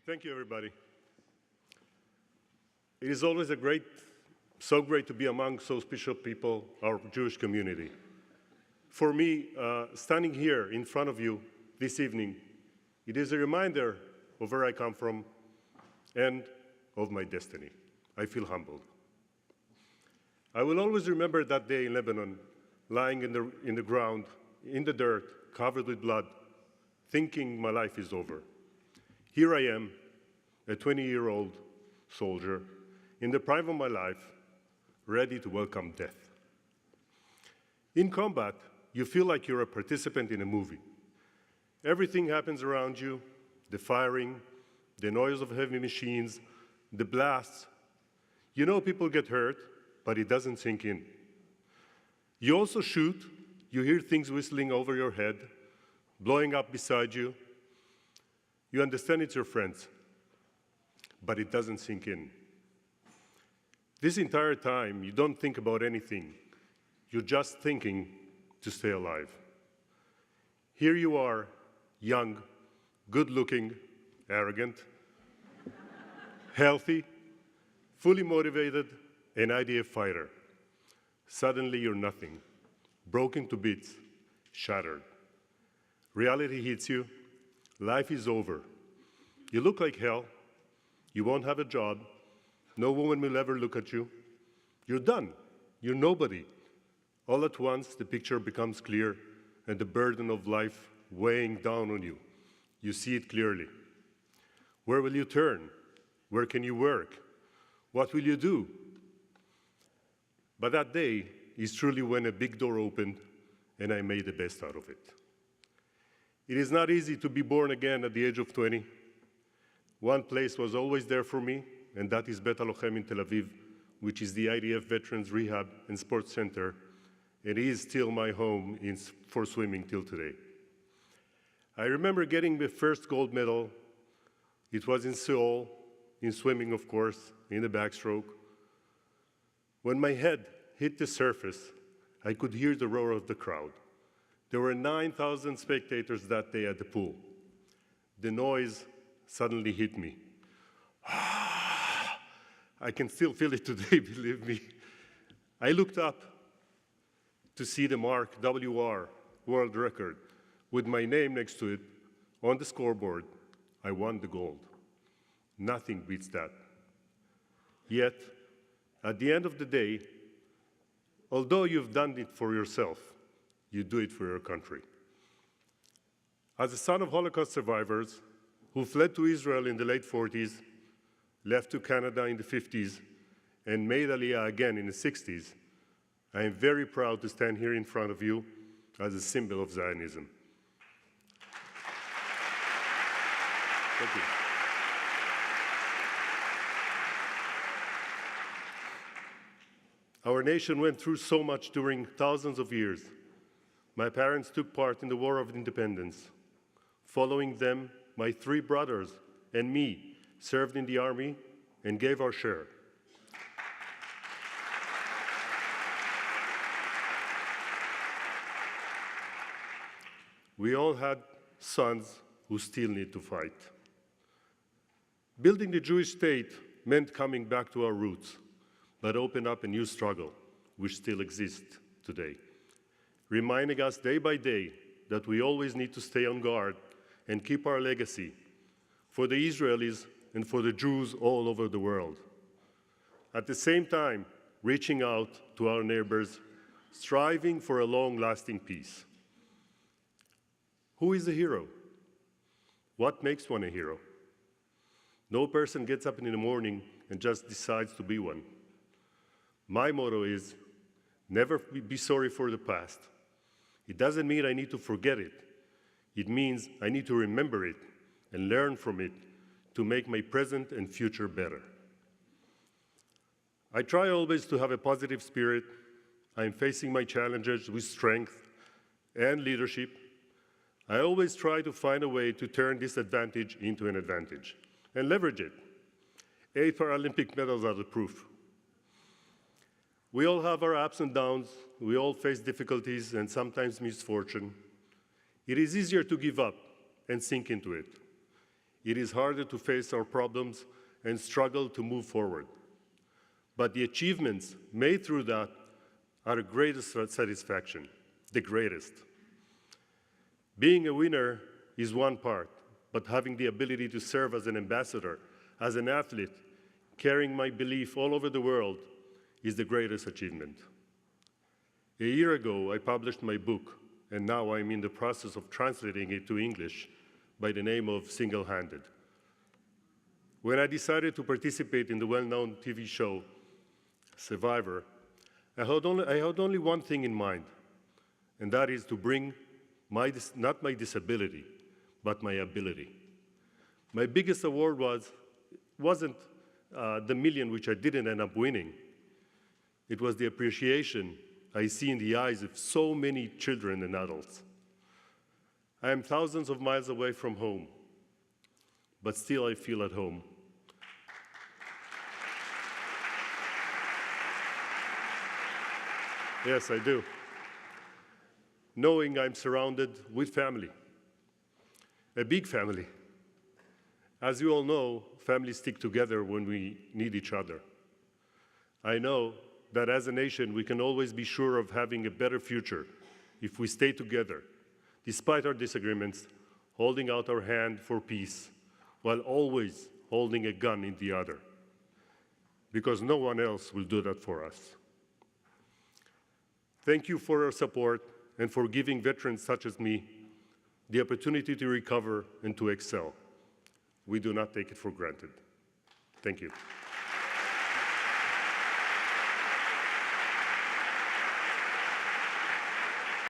Thank you, everybody. It is always so great to be among so special people, our Jewish community. For me, standing here in front of you this evening, it is a reminder of where I come from and of my destiny. I feel humbled. I will always remember that day in Lebanon, lying in the ground, in the dirt, covered with blood, thinking my life is over. Here I am, a 20-year-old soldier, in the prime of my life, ready to welcome death. In combat, you feel like you're a participant in a movie. Everything happens around you, the firing, the noise of heavy machines, the blasts. You know people get hurt, but it doesn't sink in. You also shoot, you hear things whistling over your head, blowing up beside you. You understand it's your friends, but it doesn't sink in. This entire time, you don't think about anything. You're just thinking to stay alive. Here you are, young, good-looking, arrogant, healthy, fully motivated, an IDF fighter. Suddenly you're nothing, broken to bits, shattered. Reality hits you, life is over. You look like hell, you won't have a job, no woman will ever look at you. You're done, you're nobody. All at once, the picture becomes clear and the burden of life weighing down on you. You see it clearly. Where will you turn? Where can you work? What will you do? But that day is truly when a big door opened and I made the best out of it. It is not easy to be born again at the age of 20. One place was always there for me, and that is Bet HaLochem in Tel Aviv, which is the IDF Veterans Rehab and Sports Center. It is still my home for swimming till today. I remember getting the first gold medal. It was in Seoul, in swimming, of course, in the backstroke. When my head hit the surface, I could hear the roar of the crowd. There were 9,000 spectators that day at the pool. The noise suddenly hit me. I can still feel it today, believe me. I looked up to see the mark WR, world record, with my name next to it on the scoreboard. I won the gold. Nothing beats that. Yet, at the end of the day, although you've done it for yourself, you do it for your country. As a son of Holocaust survivors who fled to Israel in the late 40s, left to Canada in the 50s, and made Aliyah again in the 60s, I am very proud to stand here in front of you as a symbol of Zionism. Thank you. Our nation went through so much during thousands of years. My parents took part in the War of Independence. Following them, my 3 brothers and me served in the army and gave our share. We all had sons who still need to fight. Building the Jewish state meant coming back to our roots, but opened up a new struggle, which still exists today, reminding us day by day that we always need to stay on guard and keep our legacy for the Israelis and for the Jews all over the world. At the same time, reaching out to our neighbors, striving for a long-lasting peace. Who is a hero? What makes one a hero? No person gets up in the morning and just decides to be one. My motto is, never be sorry for the past. It doesn't mean I need to forget it. It means I need to remember it and learn from it to make my present and future better. I try always to have a positive spirit. I am facing my challenges with strength and leadership. I always try to find a way to turn this advantage into an advantage and leverage it. 8 Paralympic medals are the proof. We all have our ups and downs. We all face difficulties and sometimes misfortune. It is easier to give up and sink into it. it is harder to face our problems and struggle to move forward. But the achievements made through that are the greatest satisfaction, the greatest. Being a winner is one part, but having the ability to serve as an ambassador, as an athlete, carrying my belief all over the world is the greatest achievement. A year ago, I published my book, and now I'm in the process of translating it to English by the name of Single-Handed. When I decided to participate in the well-known TV show Survivor, I had only one thing in mind, and that is to bring not my disability, but my ability. My biggest award wasn't the million, which I didn't end up winning. It was the appreciation I see in the eyes of so many children and adults. I am thousands of miles away from home, but still I feel at home. Yes, I do. Knowing I'm surrounded with family, a big family. As you all know, families stick together when we need each other. I know that as a nation, we can always be sure of having a better future if we stay together, despite our disagreements, holding out our hand for peace, while always holding a gun in the other, because no one else will do that for us. Thank you for your support and for giving veterans such as me the opportunity to recover and to excel. We do not take it for granted. Thank you.